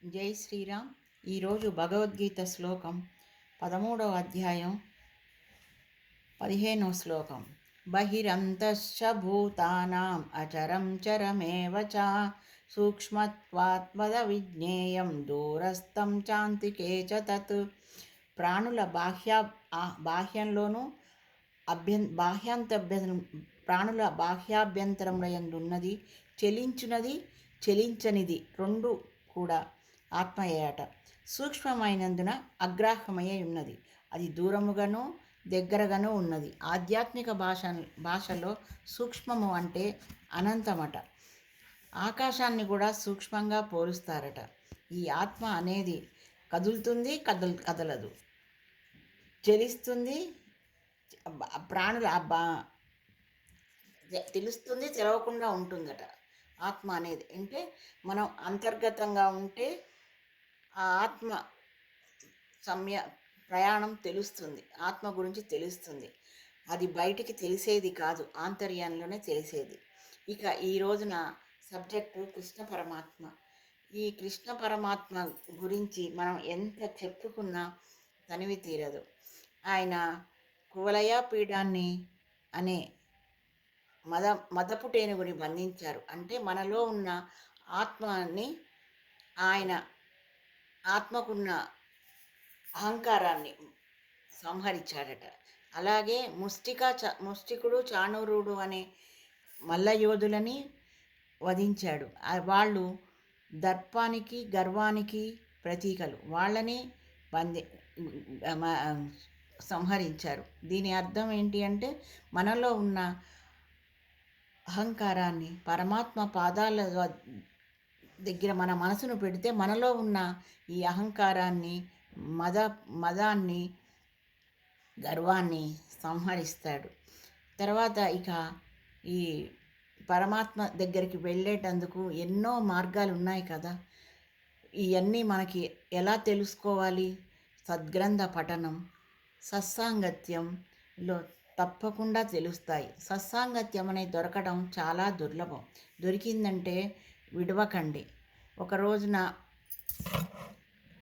జై శ్రీరామ్. ఈరోజు భగవద్గీత శ్లోకం 13వ అధ్యాయం 15వ శ్లోకం. బహిరంతశ్చ భూతానాం అచరం చరమేవ చ సూక్ష్మత్వాత్మద విజ్ఞేయం దూరస్థం చాంతికే చ తత్. ప్రాణుల బాహ్యంలోనూ ప్రాణుల బాహ్యాభ్యంతరములందున్నది, చెలించునది చెలించనిది రెండు కూడా ఆత్మయేట. సూక్ష్మమైనందున అగ్రాహ్యమై ఉన్నది. అది దూరముగాను దగ్గరగాను ఉన్నది. ఆధ్యాత్మిక భాషలో సూక్ష్మము అంటే అనంతమట. ఆకాశాన్ని కూడా సూక్ష్మంగా పోలుస్తారట. ఈ ఆత్మ అనేది కదులుతుంది, కదలదు, చెలిస్తుంది, ప్రాణుల తెలుస్తుంది, తెలవకుండా ఉంటుందట. ఆత్మ అనేది అంటే మనం అంతర్గతంగా ఉంటే ఆ ఆత్మ ప్రయాణం తెలుస్తుంది, ఆత్మ గురించి తెలుస్తుంది. అది బయటికి తెలిసేది కాదు, ఆంతర్యంలోనే తెలిసేది. ఇక ఈ రోజున సబ్జెక్టు కృష్ణ పరమాత్మ. ఈ కృష్ణ పరమాత్మ గురించి మనం ఎంత చెప్పుకున్నా తనివి తీరదు. ఆయన కువలయ పీఠాన్ని అనే మదపుటేనుగుని బంధించారు. అంటే మనలో ఉన్న ఆత్మని, ఆయన ఆత్మకున్న అహంకారాన్ని సంహరించాడట. అలాగే ముష్టికుడు చాణూరుడు అనే మల్లయోధులని వధించాడు. వాళ్ళు దర్పానికి గర్వానికి ప్రతీకలు. వాళ్ళని సంహరించారు. దీని అర్థం ఏంటి అంటే మనలో ఉన్న అహంకారాన్ని పరమాత్మ పాదాల దగ్గర మన మనసును పెడితే మనలో ఉన్న ఈ అహంకారాన్ని, మదాన్ని, గర్వాన్ని సంహరిస్తాడు. తర్వాత ఇక ఈ పరమాత్మ దగ్గరికి వెళ్ళేటందుకు ఎన్నో మార్గాలు ఉన్నాయి కదా. ఇవన్నీ మనకి ఎలా తెలుసుకోవాలి? సద్గ్రంథ పఠనం, సత్సాంగత్యంలో తప్పకుండా తెలుస్తాయి. సత్సాంగత్యం అనేది దొరకడం చాలా దుర్లభం. దొరికిందంటే విడవకండి. ఒక రోజున